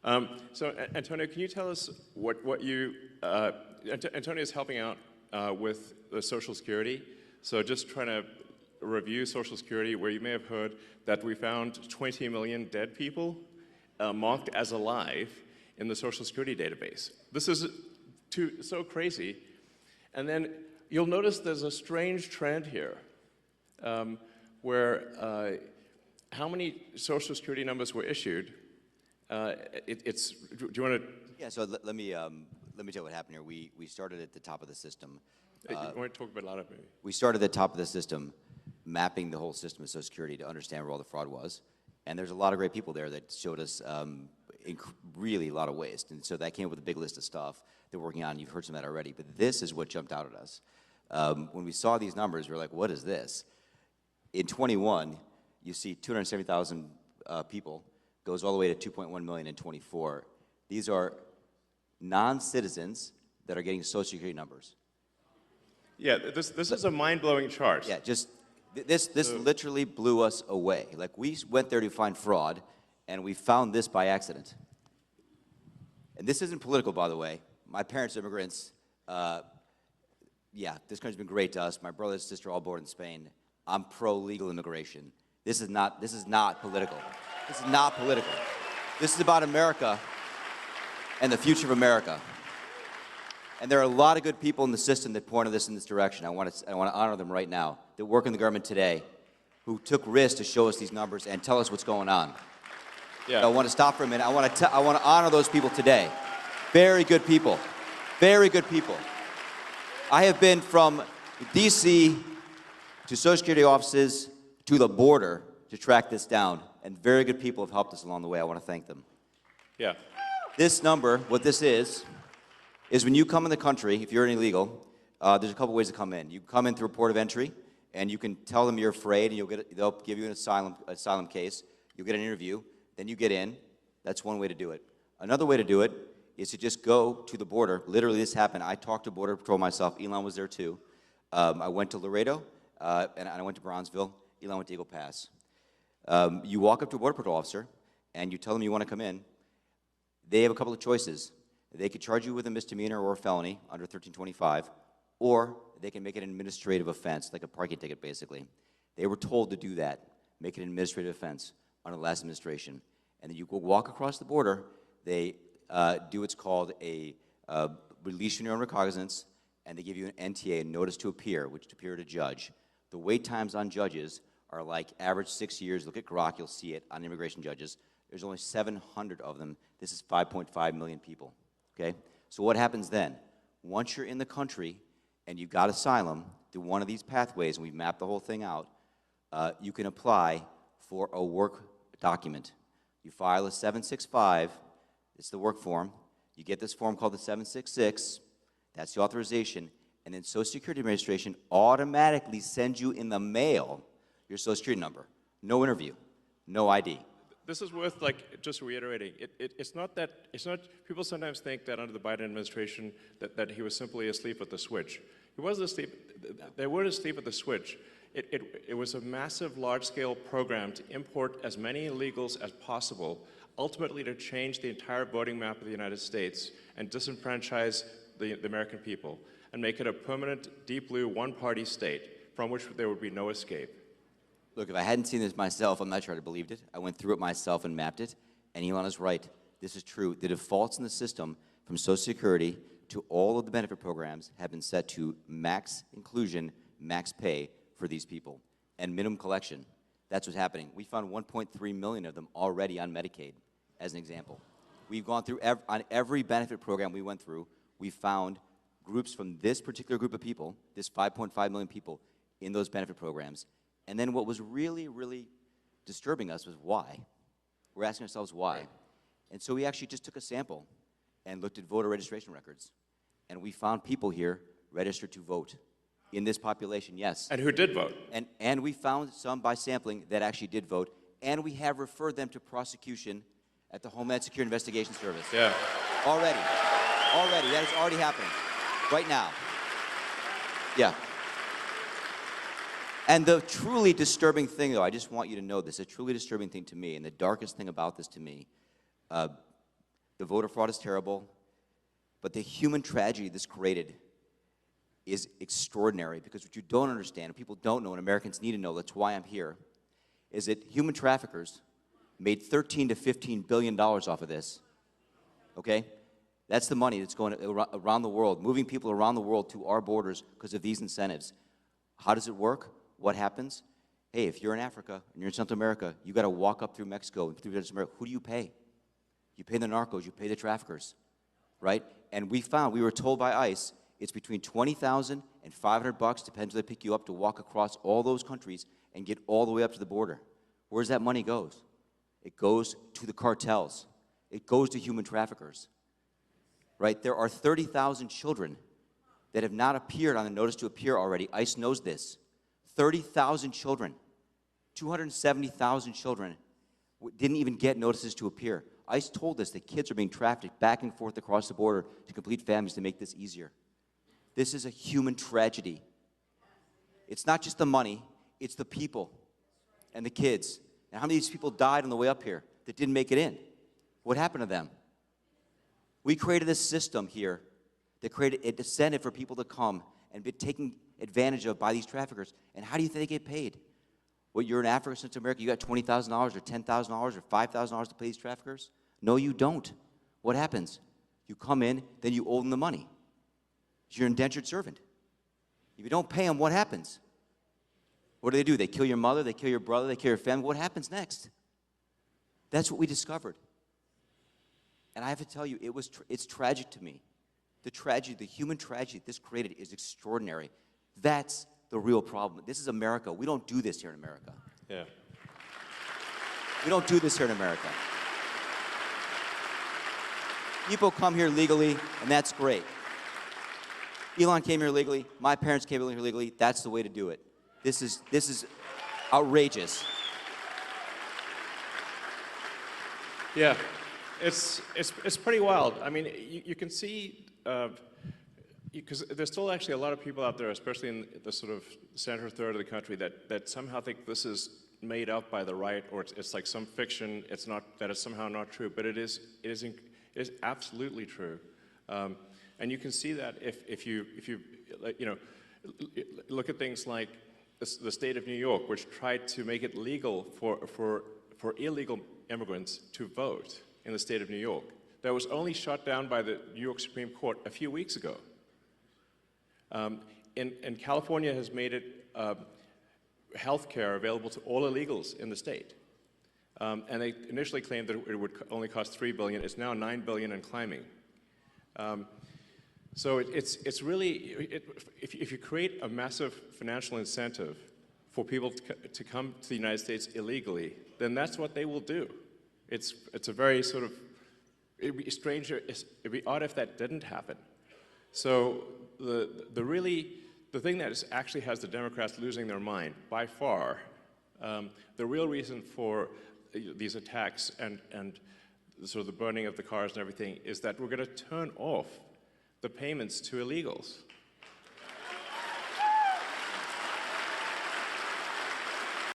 Antonio, can you tell us what you, Antonio is helping out with the Social Security. So just trying to review Social Security, where you may have heard that we found 20 million dead people marked as alive in the Social Security database. This is so crazy. And then you'll notice there's a strange trend here where how many Social Security numbers were issued. Do you want to? Yeah, so let me tell you what happened here. We started at the top of the system. You want to talk a bit louder, maybe? We started at the top of the system, mapping the whole system of Social Security to understand where all the fraud was. And there's a lot of great people there that showed us really a lot of waste. And so that came up with a big list of stuff they're working on. You've heard some of that already. But this is what jumped out at us. When we saw these numbers, we were like, what is this? In 21, you see 270,000 people, goes all the way to 2.1 million in 24. These are non-citizens that are getting Social Security numbers. Yeah, this is a mind-blowing chart. Yeah, just this literally blew us away. Like, we went there to find fraud, and we found this by accident. And this isn't political, by the way. My parents are immigrants. Yeah, this country's been great to us. My brother and sister all born in Spain. I'm pro-legal immigration. This is not political. This is not political. This is about America and the future of America. And there are a lot of good people in the system that pointed us in this direction. I want to honor them right now, that work in the government today, who took risks to show us these numbers and tell us what's going on. Yeah. So I want to stop for a minute. I want to honor those people today. Very good people. Very good people. I have been from D.C. to Social Security offices to the border to track this down, and very good people have helped us along the way. I want to thank them. Yeah. This number, what this is when you come in the country, if you're an illegal, there's a couple ways to come in. You come in through a port of entry, and you can tell them you're afraid, and they'll give you an asylum case. You'll get an interview. Then you get in. That's one way to do it. Another way to do it is to just go to the border. Literally, this happened. I talked to Border Patrol myself. Elon was there, too. I went to Laredo, and I went to Bronzeville. Elon went to Eagle Pass. You walk up to a Border Patrol officer, and you tell them you want to come in. They have a couple of choices. They could charge you with a misdemeanor or a felony under 1325, or they can make it an administrative offense, like a parking ticket, basically. They were told to do that, make it an administrative offense under the last administration. And then you go walk across the border. They do what's called a release from your own recognizance, and they give you an NTA, a notice to appear, which to appear at a judge. The wait times on judges are like average 6 years. Look at Grok, you'll see it on immigration judges. There's only 700 of them. This is 5.5 million people, okay? So what happens then? Once you're in the country and you've got asylum through one of these pathways, and we've mapped the whole thing out, you can apply for a work document. You file a 765, it's the work form. You get this form called the 766, that's the authorization, and then Social Security Administration automatically sends you in the mail your Social Security number. No interview, no ID. This is worth just reiterating. It's not people sometimes think that under the Biden administration that he was simply asleep at the switch. He wasn't asleep. They weren't asleep at the switch. It was a massive, large-scale program to import as many illegals as possible, ultimately to change the entire voting map of the United States and disenfranchise the American people and make it a permanent, deep blue, one-party state from which there would be no escape. Look, if I hadn't seen this myself, I'm not sure I'd have believed it. I went through it myself and mapped it, and Elon is right. This is true. The defaults in the system from Social Security to all of the benefit programs have been set to max inclusion, max pay for these people, and minimum collection. That's what's happening. We found 1.3 million of them already on Medicaid, as an example. We've gone through, on every benefit program we went through, we found groups from this particular group of people, this 5.5 million people, in those benefit programs. And then what was really, really disturbing us was why. We're asking ourselves why. And so we actually just took a sample and looked at voter registration records. And we found people here registered to vote in this population, yes. And who did vote. And we found some by sampling that actually did vote. And we have referred them to prosecution at the Homeland Security Investigation Service. Yeah. Already. That is already happening. Right now. Yeah. And the truly disturbing thing, though, I just want you to know this, a truly disturbing thing to me, and the darkest thing about this to me, the voter fraud is terrible, but the human tragedy this created is extraordinary, because what you don't understand, and people don't know, and Americans need to know, that's why I'm here, is that human traffickers made $13 to $15 billion off of this, okay? That's the money that's going around the world, moving people around the world to our borders because of these incentives. How does it work? What happens? Hey, if you're in Africa and you're in Central America, you got to walk up through Mexico and through Central America. Who do you pay? You pay the narcos, you pay the traffickers, right? And we were told by ICE, it's between $20,000 and $500, depends where they pick you up, to walk across all those countries and get all the way up to the border. Where's that money goes? It goes to the cartels. It goes to human traffickers, right? There are 30,000 children that have not appeared on the notice to appear already. ICE knows this. 30,000 children, 270,000 children didn't even get notices to appear. ICE told us that kids are being trafficked back and forth across the border to complete families to make this easier. This is a human tragedy. It's not just the money, it's the people and the kids. And how many of these people died on the way up here that didn't make it in? What happened to them? We created a system here that created an incentive for people to come and be taken advantage of by these traffickers. And how do you think they get paid? Well, you're in Africa, Central America, you got $20,000 or $10,000 or $5,000 to pay these traffickers? No, you don't. What happens? You come in, then you owe them the money. You're an indentured servant. If you don't pay them, what happens? What do? They kill your mother, they kill your brother, they kill your family. What happens next? That's what we discovered. And I have to tell you, it's tragic to me. The tragedy, the human tragedy this created is extraordinary. That's the real problem. This is America. We don't do this here in America. Yeah. We don't do this here in America. People come here legally, and that's great. Elon came here legally. My parents came here legally. That's the way to do it. This is outrageous. Yeah, it's pretty wild. I mean, you can see, because there's still actually a lot of people out there, especially in the sort of center third of the country, that somehow think this is made up by the right, or it's like some fiction. It's not, that it's somehow not true, but it is absolutely true. And you can see that if you look at things like the state of New York, which tried to make it legal for illegal immigrants to vote in the state of New York. That was only shot down by the New York Supreme Court a few weeks ago. And California has made it health care available to all illegals in the state. And they initially claimed that it would only cost $3 billion. It's now $9 billion and climbing. So it's really, if you create a massive financial incentive for people to come to the United States illegally, then that's what they will do. It's a very sort of, it'd be strange, it'd be odd if that didn't happen. So the thing that actually has the Democrats losing their mind by far, the real reason for these attacks and sort of the burning of the cars and everything is that we're going to turn off the payments to illegals.